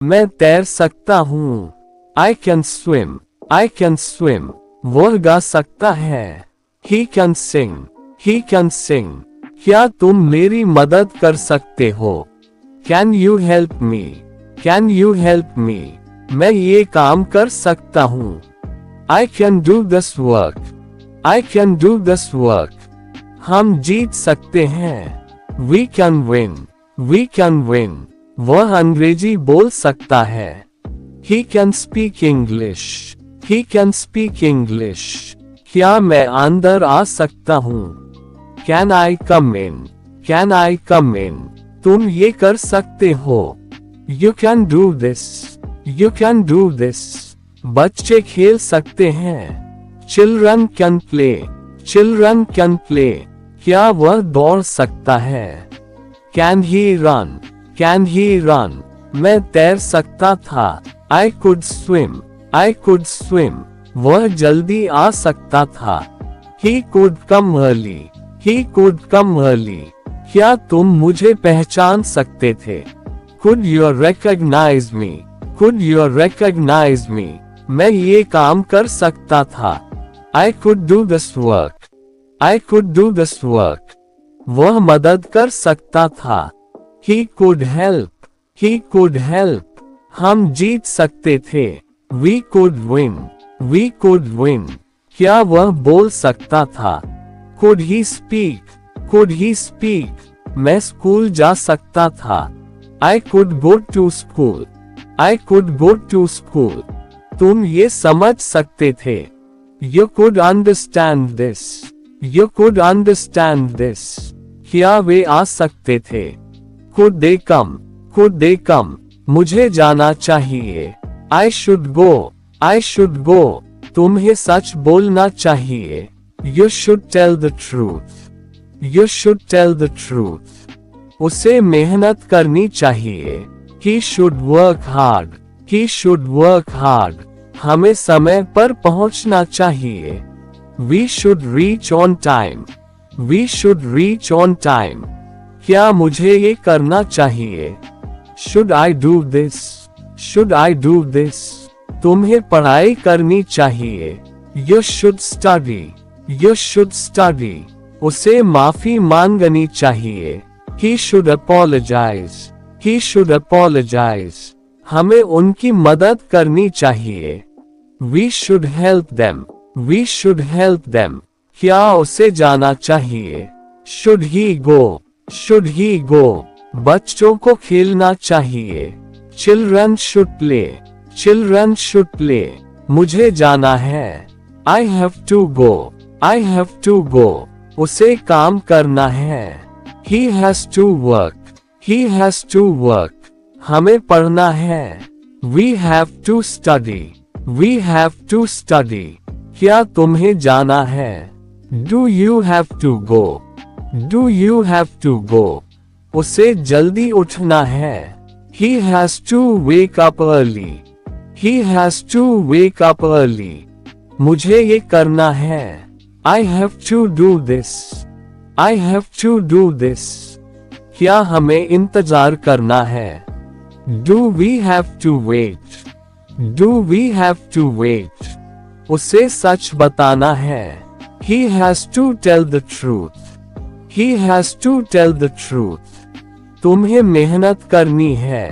मैं तैर सकता हूँ। I can swim, I can swim। वह गा सकता है। He can sing, he can sing। क्या तुम मेरी मदद कर सकते हो? Can you help me, can you help me? मैं ये काम कर सकता हूँ। I can do this work, I can do this work। हम जीत सकते हैं। We can win, we can win। वह अंग्रेजी बोल सकता है। He can speak English, he can speak English। क्या मैं अंदर आ सकता हूँ? Can I come in, can I come in? तुम ये कर सकते हो। You can do this, you can do this। बच्चे खेल सकते हैं। Children can play, children can play। क्या वह दौड़ सकता है? Can he run, can he run? मैं तैर सकता था। I could swim, I could swim। वह जल्दी आ सकता था। He could come early, he could come early। क्या तुम मुझे पहचान सकते थे? Could you recognize me, could you recognize me? मैं ये काम कर सकता था। I could do this work, I could do this work। वह मदद कर सकता था। He could help, he could help। हम जीत सकते थे। We could win, we could win। क्या वह बोल सकता था? Could he speak, could he speak? मैं स्कूल जा सकता था। I could go to school, I could go to school। तुम ये समझ सकते थे। You could understand this, you could understand this। क्या वे आ सकते थे? Could they come, could they come? मुझे जाना चाहिए। I should go, I should go। तुम्हें सच बोलना चाहिए। You should tell the truth, you should tell the truth। उसे मेहनत करनी चाहिए। He should work hard, he should work hard। हमें समय पर पहुंचना चाहिए। We should reach on time, we should reach on time। क्या मुझे ये करना चाहिए? Should I do this, should I do this? तुम्हें पढ़ाई करनी चाहिए। You should study, you should study। उसे माफी मांगनी चाहिए। He should apologize, he should apologize। हमें उनकी मदद करनी चाहिए। We should help them, we should help them। क्या उसे जाना चाहिए? Should he go, should he go? बच्चों को खेलना चाहिए। Children should play, children should play। मुझे जाना है। I have to go, I have to go। उसे काम करना है। He has to work, he has to work। हमें पढ़ना है। We have to study, we have to study। क्या तुम्हें जाना है? Do you have to go, do you have to go? उसे जल्दी उठना है। He has to wake up early, he has to wake up early। मुझे ये करना है। I have to do this, I have to do this। क्या हमें इंतजार करना है? Do we have to wait, do we have to wait? उसे सच बताना है। He has to tell the truth, he has to tell the truth। तुम्हें मेहनत करनी है।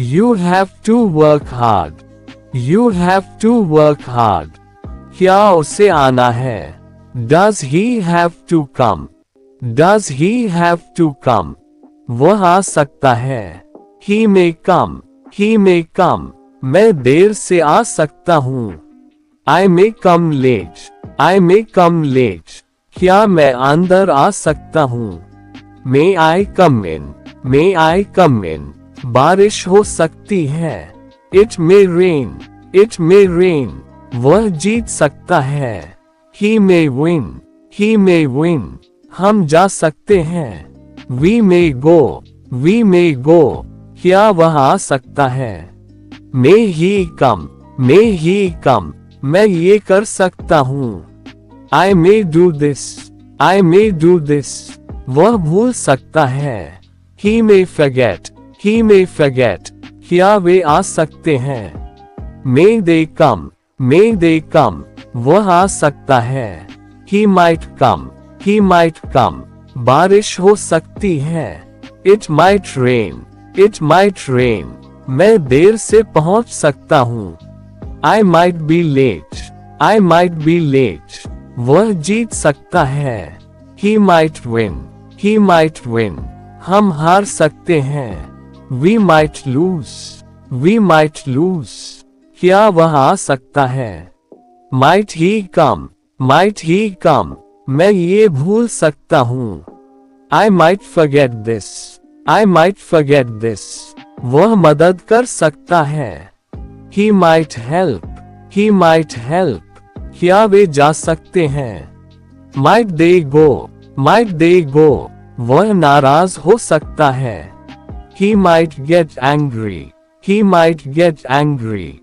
You have to work hard, you have to work hard। क्या उसे आना है? Does he have to come, does he have to come? वह आ सकता है। He may come, he may come। मैं देर से आ सकता हूँ। I may come late, I may come late। क्या मैं अंदर आ सकता हूँ? May I come in, may I come in। बारिश हो सकती है। It may rain, it may rain। वह जीत सकता है। He may win, he may win। हम जा सकते हैं। We may go, we may go। क्या वह आ सकता है? May he come, may he come। मैं ये कर सकता हूँ। I may do this, I may do this। वह भूल सकता है। He may forget, he may forget। क्या वे आ सकते हैं? May they come, may they come, वह आ सकता है। He might come, he might come, बारिश हो सकती है। It might rain, it might rain, मैं देर से पहुंच सकता हूँ। I might be late, I might be late, वह जीत सकता है। He might win, he might win, हम हार सकते हैं। We might lose, we might lose, क्या वह आ सकता है? Might he come, might he come, मैं ये भूल सकता हूँ। I might forget this, I might forget this, वह मदद कर सकता है। He might help, he might help, क्या वे जा सकते हैं? Might they go, might they go, वह नाराज हो सकता है। He might get angry, he might get angry,